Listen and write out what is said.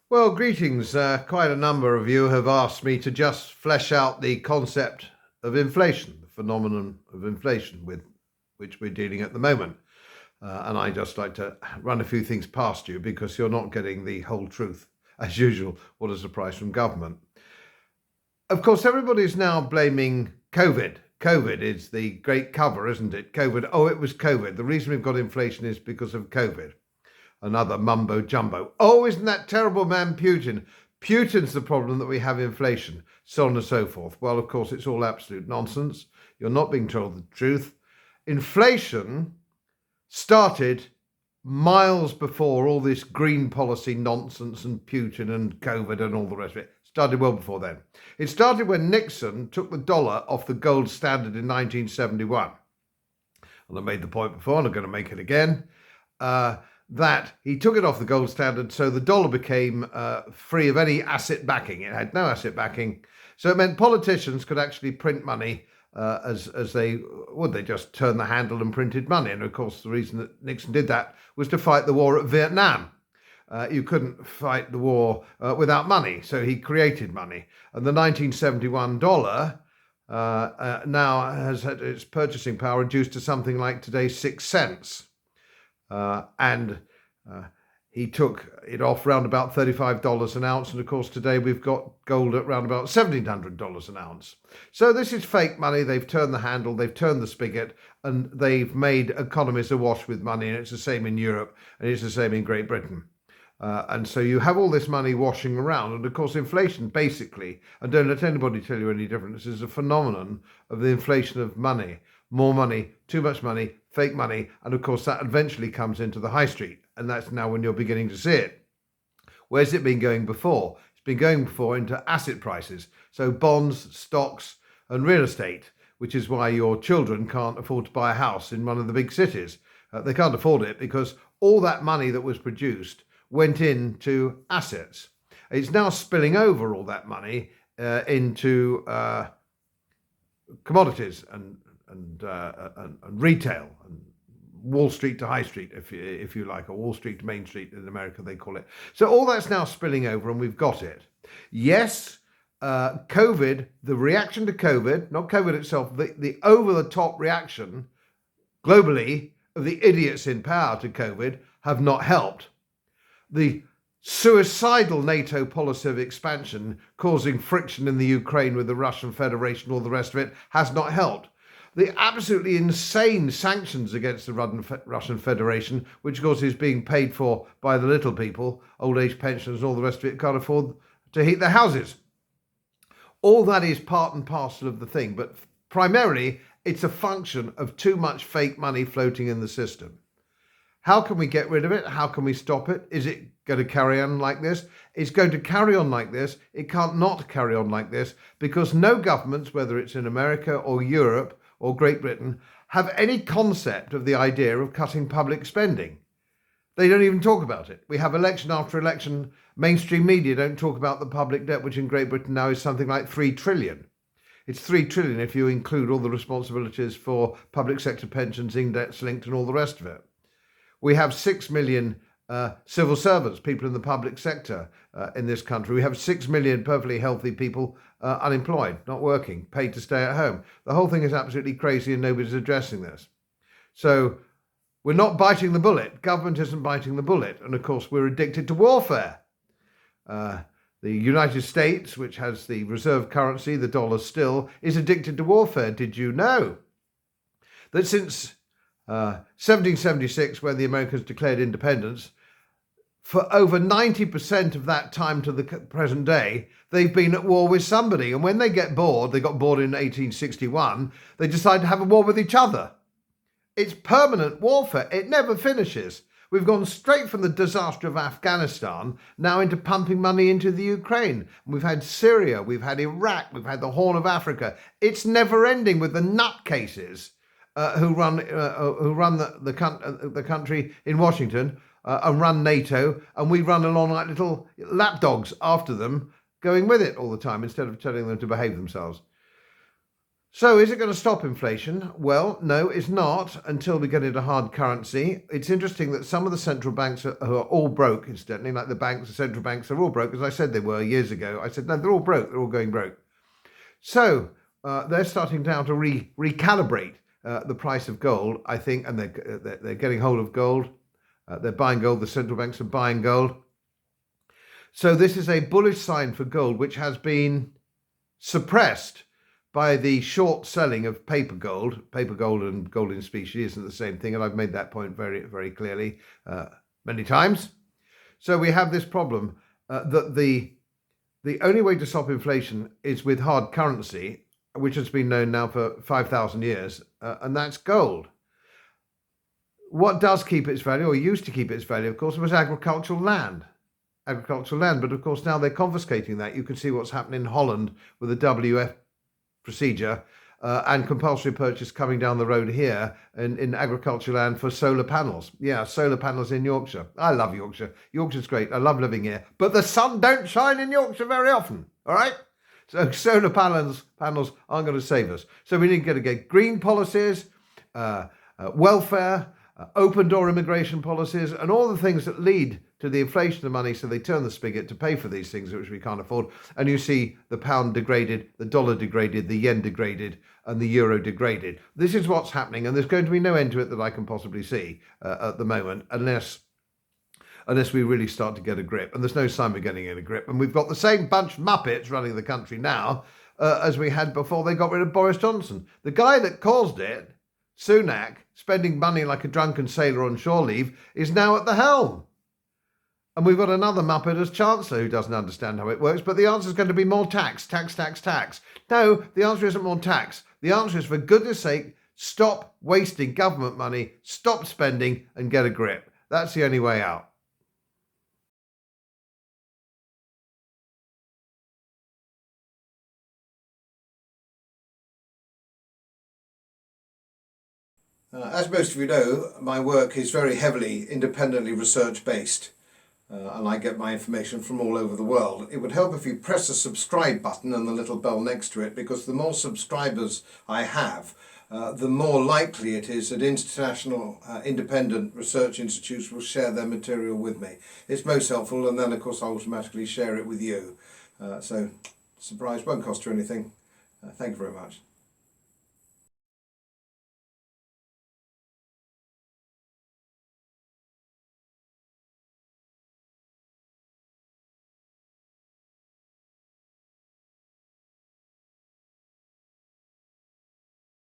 Well, greetings. Quite a number of you have asked me to just flesh out the concept of inflation, the phenomenon of inflation with which we're dealing at the moment. And I just like to run a few things past you because you're not getting the whole truth. As usual, what a surprise from government. Of course, everybody's now blaming COVID. COVID is the great cover, isn't it? COVID. Oh, it was COVID. The reason we've got inflation is because of COVID. Another mumbo jumbo. Oh, isn't that terrible man Putin? Putin's the problem that we have inflation, so on and so forth. Well, of course, it's all absolute nonsense. You're not being told the truth. Inflation started miles before all this green policy nonsense and Putin and COVID and all the rest of it. Started well before then. It started when Nixon took the dollar off the gold standard in 1971. And I made the point before, and I'm going to make it again. That he took it off the gold standard, so the dollar became free of any asset backing. It had no asset backing, so it meant politicians could actually print money as they would. They just turned the handle and printed money. And of course, the reason that Nixon did that was to fight the war at Vietnam. You couldn't fight the war without money, so he created money. And the 1971 dollar now has had its purchasing power reduced to something like today's 6 cents. And he took it off round about $35 an ounce. And of course, today we've got gold at round about $1,700 an ounce. So this is fake money. They've turned the handle, they've turned the spigot, and they've made economies awash with money. And it's the same in Europe, and it's the same in Great Britain. And so you have all this money washing around. And of course, inflation basically, and don't let anybody tell you any different, this is a phenomenon of the inflation of money. More money, too much money, fake money. And of course, that eventually comes into the high street. And that's now when you're beginning to see it. Where's it been going before? It's been going before into asset prices. So bonds, stocks, and real estate, which is why your children can't afford to buy a house in one of the big cities. They can't afford it because all that money that was produced went into assets. It's now spilling over all that money into commodities and retail and Wall Street to High Street, if you like, or Wall Street to Main Street in America, they call it. So all that's now spilling over, and we've got it. Yes, COVID, the reaction to COVID, not COVID itself, the over-the-top reaction globally of the idiots in power to COVID have not helped. The suicidal NATO policy of expansion causing friction in the Ukraine with the Russian Federation, all the rest of it, has not helped. The absolutely insane sanctions against the Russian Federation, which of course is being paid for by the little people, old age pensioners and all the rest of it, can't afford to heat their houses. All that is part and parcel of the thing, but primarily it's a function of too much fake money floating in the system. How can we get rid of it? How can we stop it? Is it going to carry on like this? It's going to carry on like this. It can't not carry on like this because no governments, whether it's in America or Europe or Great Britain, have any concept of the idea of cutting public spending. They don't even talk about it. We have election after election. Mainstream media don't talk about the public debt, which in Great Britain now is something like 3 trillion. It's 3 trillion if you include all the responsibilities for public sector pensions, index linked and all the rest of it. We have 6 million civil servants, people in the public sector in this country. We have 6 million perfectly healthy people unemployed, not working, paid to stay at home. The whole thing is absolutely crazy and nobody's addressing this. So we're not biting the bullet. Government isn't biting the bullet. And of course, we're addicted to warfare. The United States, which has the reserve currency, the dollar still, is addicted to warfare. Did you know that since 1776, when the Americans declared independence, for over 90% of that time to the present day, they've been at war with somebody. And when they get bored, they got bored in 1861, they decide to have a war with each other. It's permanent warfare. It never finishes. We've gone straight from the disaster of Afghanistan now into pumping money into the Ukraine. We've had Syria, we've had Iraq, we've had the Horn of Africa. It's never ending with the nutcases who run the country in Washington and run NATO, and we run along like little lapdogs after them, going with it all the time instead of telling them to behave themselves. So is it going to stop inflation? Well, no, it's not until we get into hard currency. It's interesting that some of the central banks who are all broke, incidentally, like the central banks are all broke, as I said they were years ago. I said, no, they're all broke. They're all going broke. So they're starting now to recalibrate the price of gold, I think, and they're getting hold of gold. They're buying gold. The central banks are buying gold. So this is a bullish sign for gold, which has been suppressed by the short selling of paper gold. Paper gold and gold in specie isn't the same thing, and I've made that point very, very clearly many times. So we have this problem that the only way to stop inflation is with hard currency, which has been known now for 5,000 years, and that's gold. What does keep its value, or used to keep its value, of course, was agricultural land. But of course now they're confiscating that. You can see what's happening in Holland with the WF procedure and compulsory purchase coming down the road here in agricultural land for solar panels. Yeah, solar panels in Yorkshire. I love Yorkshire. Yorkshire's great. I love living here. But the sun don't shine in Yorkshire very often, all right? So solar panels aren't going to save us. So we need to get green policies, welfare, open door immigration policies, and all the things that lead to the inflation of money, so they turn the spigot to pay for these things which we can't afford. And you see the pound degraded, the dollar degraded, the yen degraded, and the euro degraded. This is what's happening, and there's going to be no end to it that I can possibly see at the moment, unless we really start to get a grip. And there's no sign we're getting in a grip. And we've got the same bunch of muppets running the country now as we had before they got rid of Boris Johnson. The guy that caused it, Sunak, spending money like a drunken sailor on shore leave, is now at the helm. And we've got another muppet as Chancellor who doesn't understand how it works, but the answer is going to be more tax. No, the answer isn't more tax. The answer is, for goodness sake, stop wasting government money, stop spending, and get a grip. That's the only way out. As most of you know, my work is very heavily independently research-based. And I get my information from all over the world. It would help if you press the subscribe button and the little bell next to it, because the more subscribers I have, the more likely it is that international independent research institutes will share their material with me. It's most helpful, and then of course I automatically share it with you. So, surprise, won't cost you anything. Thank you very much.